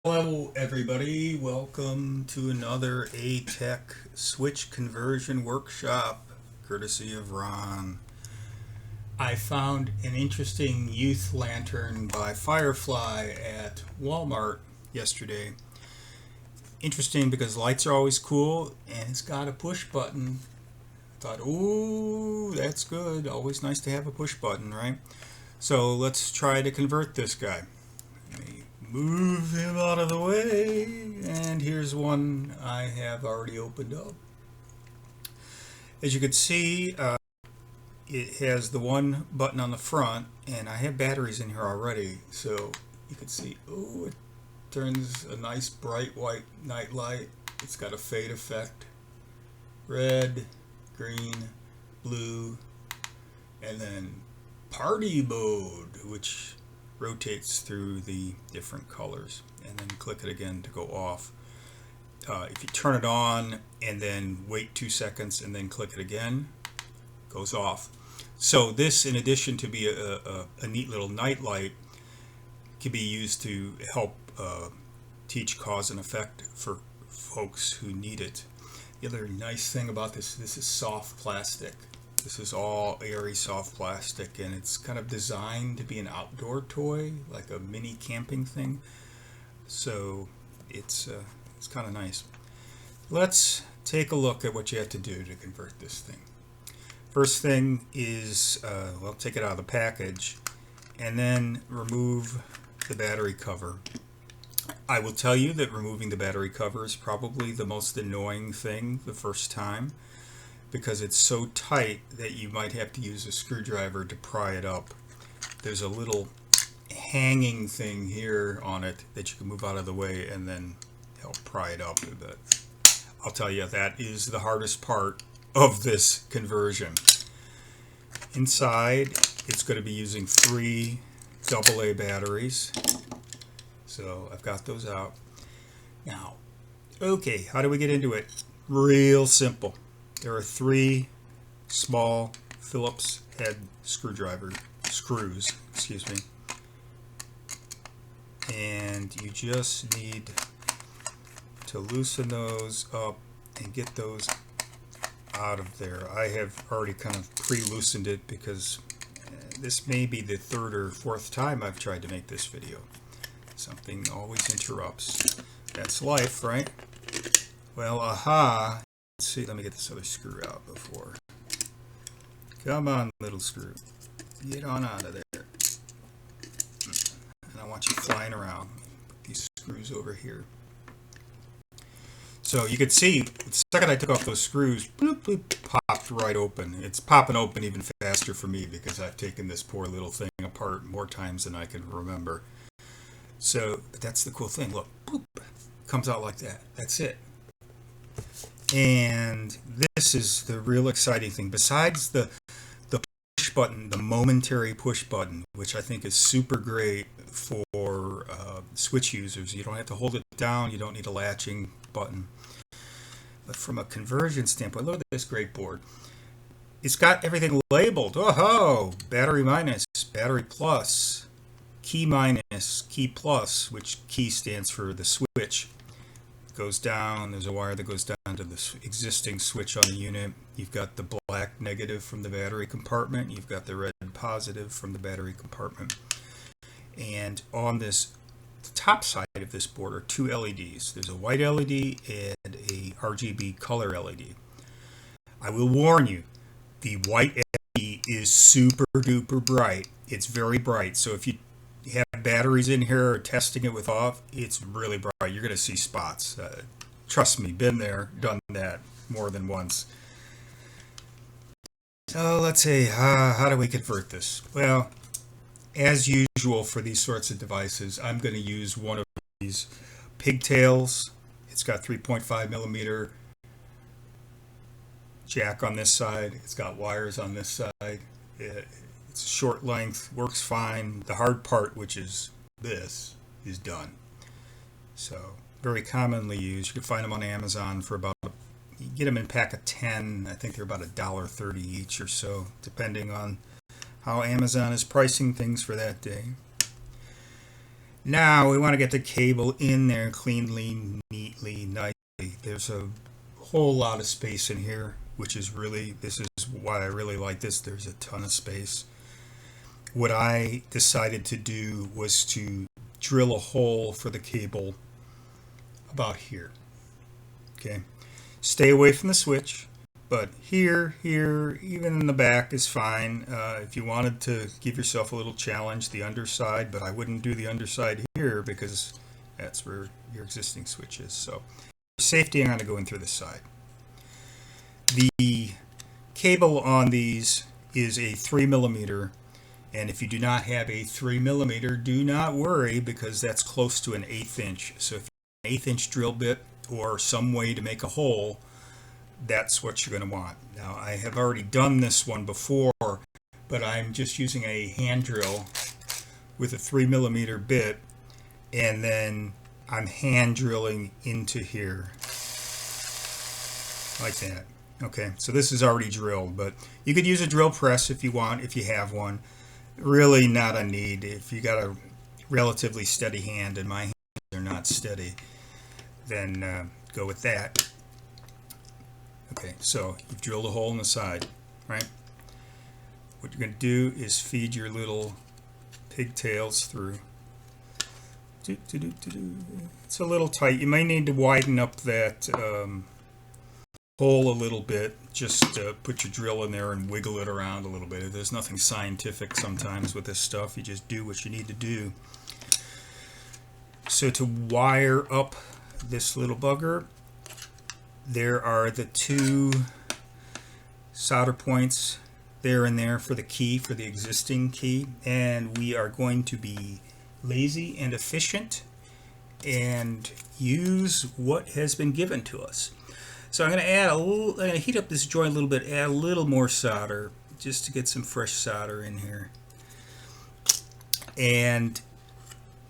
Hello everybody, welcome to another ATech switch conversion workshop courtesy of Ron. I found an interesting youth lantern by Firefly at Walmart yesterday. Interesting because lights are always cool and it's got a push button. I thought, ooh, that's good, always nice to have a push button, right? So let's try to convert this guy. Move him out of the way, and here's one I have already opened up. As you can see, it has the one button on the front, and I have batteries in here already, so you can see, oh, it turns a nice bright white night light. It's got a fade effect, red, green, blue, and then party mode, which rotates through the different colors, and then click it again to go off. If you turn it on and then wait 2 seconds and then click it again, it goes off. So this, in addition to be a neat little night light, can be used to help teach cause and effect for folks who need it. The other nice thing about this is soft plastic. This is all airy soft plastic, and it's kind of designed to be an outdoor toy, like a mini camping thing. So it's kind of nice. Let's take a look at what you have to do to convert this thing. First thing is, well, take it out of the package and then remove the battery cover. I will tell you that removing the battery cover is probably the most annoying thing the first time, because it's so tight that you might have to use a screwdriver to pry it up. There's a little hanging thing here on it that you can move out of the way and then help pry it up. But I'll tell you, that is the hardest part of this conversion. Inside, it's going to be using 3 AA batteries. So I've got those out. Now, okay, how do we get into it? Real simple. There are 3 small Phillips head screws, and you just need to loosen those up and get those out of there. I have already kind of pre-loosened it because this may be the 3rd or 4th time I've tried to make this video. Something always interrupts. That's life, right? Well, aha. Let's see, let me get this other screw out before. Come on, little screw. Get on out of there. And I want you flying around. Put these screws over here. So you can see, the second I took off those screws, bloop, bloop, popped right open. It's popping open even faster for me because I've taken this poor little thing apart more times than I can remember. So that's the cool thing. Look, bloop, comes out like that. That's it. And this is the real exciting thing. Besides the push button, the momentary push button, which I think is super great for switch users. You don't have to hold it down. You don't need a latching button. But from a conversion standpoint, look at this great board. It's got everything labeled. Oh, battery minus, battery plus, key minus, key plus, which key stands for the switch. Goes down, there's a wire that goes down to the existing switch on the unit. You've got the black negative from the battery compartment. You've got the red positive from the battery compartment. And on this top side of this board are 2 LEDs. There's a white LED and a RGB color LED. I will warn you, the white LED is super duper bright. It's very bright. So if you have batteries in here or testing it with off, it's really bright. You're going to see spots. Trust me, been there, done that more than once. So let's see, how do we convert this? Well, as usual for these sorts of devices, I'm going to use one of these pigtails. It's got 3.5 millimeter jack on this side. It's got wires on this side. It's short length, works fine. The hard part, which is this, is done. So very commonly used. You can find them on Amazon for about, you get them in a pack of 10. I think they're about $1.30 each or so, depending on how Amazon is pricing things for that day. Now we want to get the cable in there cleanly, neatly, nicely. There's a whole lot of space in here, which is really, this is why I really like this. There's a ton of space. What I decided to do was to drill a hole for the cable about here. Okay, stay away from the switch, but here, even in the back is fine. If you wanted to give yourself a little challenge, the underside, but I wouldn't do the underside here because that's where your existing switch is. So for safety, I'm going to go in through the side. The cable on these is a 3mm, and if you do not have a 3mm, do not worry because that's close to an 1/8 inch. So if you have an 1/8 inch drill bit or some way to make a hole, that's what you're going to want. Now I have already done this one before, but I'm just using a hand drill with a 3mm bit, and then I'm hand drilling into here like that. Okay, so this is already drilled, but you could use a drill press if you want, if you have one. Really not a need. If you got a relatively steady hand, and my hands are not steady, then go with that. Okay, so you've drilled a hole in the side, right? What you're going to do is feed your little pigtails through. It's a little tight. You may need to widen up that hole a little bit. Just put your drill in there and wiggle it around a little bit. There's nothing scientific sometimes with this stuff. You just do what you need to do. So to wire up this little bugger, there are the 2 solder points there and there for the key, for the existing key, and we are going to be lazy and efficient and use what has been given to us. So I'm going to add a little, I'm going to heat up this joint a little bit, add a little more solder just to get some fresh solder in here. And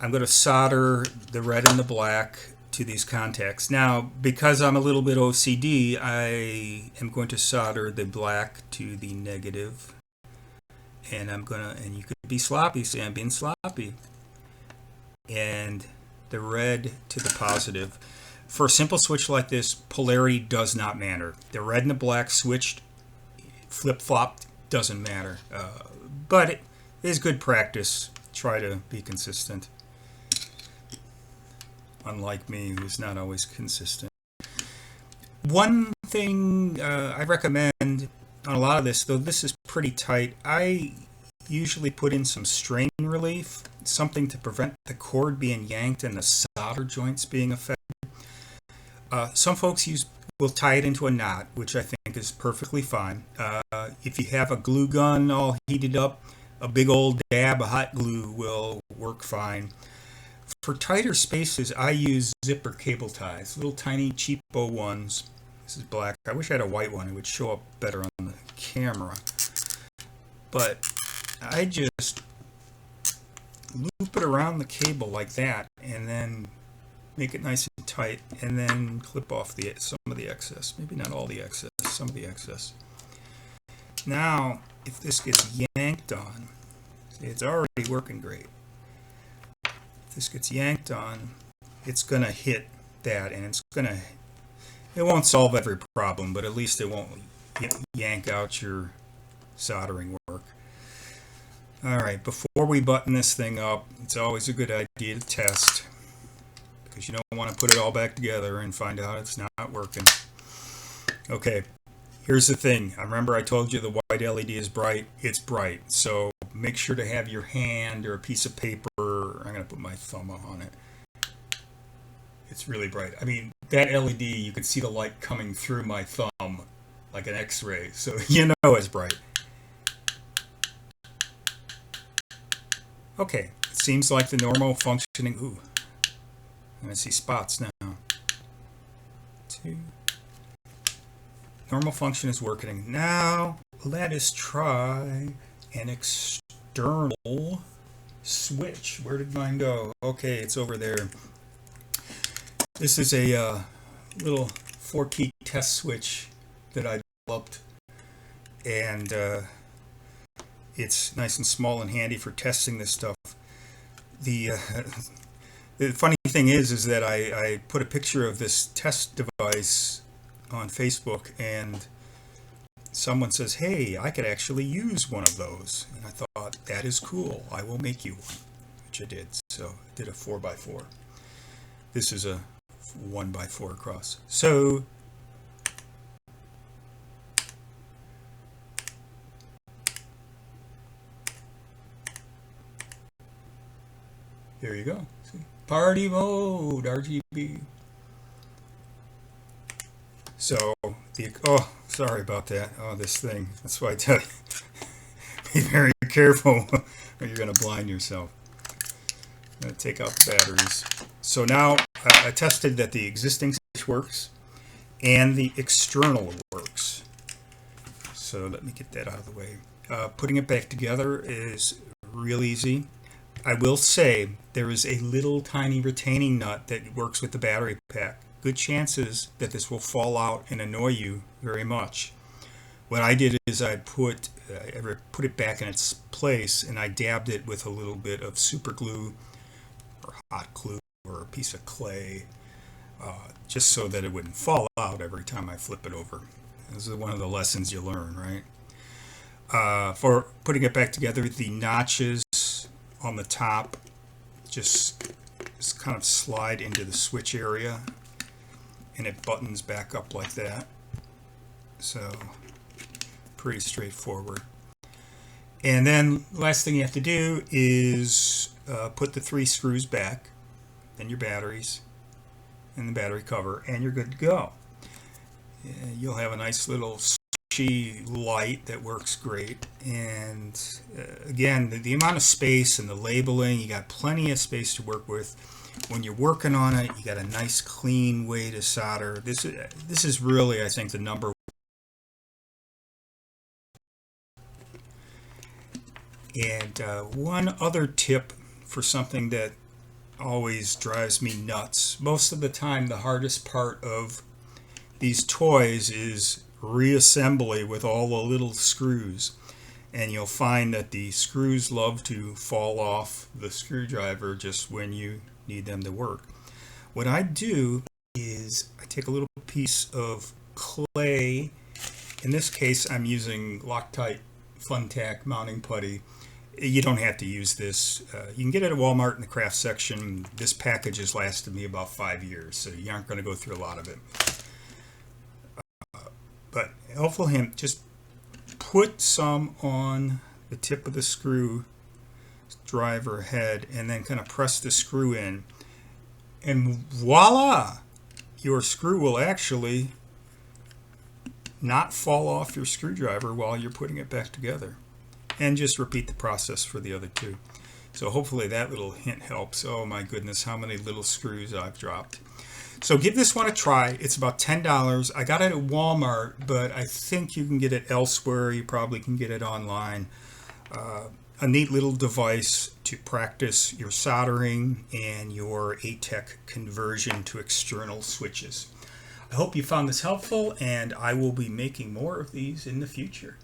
I'm going to solder the red and the black to these contacts. Now, because I'm a little bit OCD, I am going to solder the black to the negative. And and you could be sloppy, say I'm being sloppy. And the red to the positive. For a simple switch like this, polarity does not matter. The red and the black switched, flip-flopped, doesn't matter. But it is good practice. Try to be consistent. Unlike me, who's not always consistent. One thing I recommend on a lot of this, though this is pretty tight, I usually put in some strain relief, something to prevent the cord being yanked and the solder joints being affected. Some folks will tie it into a knot, which I think is perfectly fine. If you have a glue gun all heated up, a big old dab of hot glue will work fine. For tighter spaces, I use zipper cable ties, little tiny cheapo ones. This is black. I wish I had a white one. It would show up better on the camera. But I just loop it around the cable like that, and then make it nice and tight, and then clip off some of the excess. Maybe not all the excess, some of the excess. Now, if this gets yanked on, see, it's already working great. If this gets yanked on, it's going to hit that, and it won't solve every problem, but at least it won't yank out your soldering work. Alright, before we button this thing up, it's always a good idea to test, because you don't want to put it all back together and find out it's not working. Okay, here's the thing. I remember I told you the white LED is bright. It's bright, so make sure to have your hand or a piece of paper. I'm going to put my thumb on it. It's really bright. I mean, that LED, you could see the light coming through my thumb like an X-ray, so you know it's bright. Okay, it seems like the normal functioning. Ooh, I'm going to see spots now. 2. Normal function is working. Now, let us try an external switch. Where did mine go? Okay, it's over there. This is a little 4-key test switch that I developed, and it's nice and small and handy for testing this stuff. the funny thing is that I put a picture of this test device on Facebook, and someone says, "Hey, I could actually use one of those." And I thought, that is cool. I will make you one, which I did. So I did a 4x4. This is a 1x4 across. So there you go. See? Party mode, RGB. So sorry about that. Oh, this thing. That's why I tell you, be very careful or you're going to blind yourself. I'm going to take out the batteries. So now I tested that the existing switch works and the external works. So let me get that out of the way. Putting it back together is real easy. I will say there is a little tiny retaining nut that works with the battery pack. Good chances that this will fall out and annoy you very much. What I did is I put it back in its place, and I dabbed it with a little bit of super glue or hot glue or a piece of clay, just so that it wouldn't fall out every time I flip it over. This is one of the lessons you learn, right? For putting it back together, the notches on the top just kind of slide into the switch area, and it buttons back up like that. So pretty straightforward. And then last thing you have to do is put the 3 screws back, then your batteries and the battery cover, and you're good to go. You'll have a nice little light that works great. And again, the amount of space and the labeling, you got plenty of space to work with. When you're working on it, you got a nice clean way to solder. This is really, I think, the number. And one other tip for something that always drives me nuts. Most of the time, the hardest part of these toys is reassembly with all the little screws. And you'll find that the screws love to fall off the screwdriver just when you need them to work. What I do is I take a little piece of clay. In this case, I'm using Loctite Fun-Tac mounting putty. You don't have to use this. You can get it at Walmart in the craft section. This package has lasted me about 5 years, so you aren't going to go through a lot of it. But helpful hint, just put some on the tip of the screw driver head and then kind of press the screw in, and voila, your screw will actually not fall off your screwdriver while you're putting it back together. And just repeat the process for the other two. So hopefully that little hint helps. Oh my goodness, how many little screws I've dropped. So give this one a try. It's about $10. I got it at Walmart, but I think you can get it elsewhere. You probably can get it online. A neat little device to practice your soldering and your ATech conversion to external switches. I hope you found this helpful, and I will be making more of these in the future.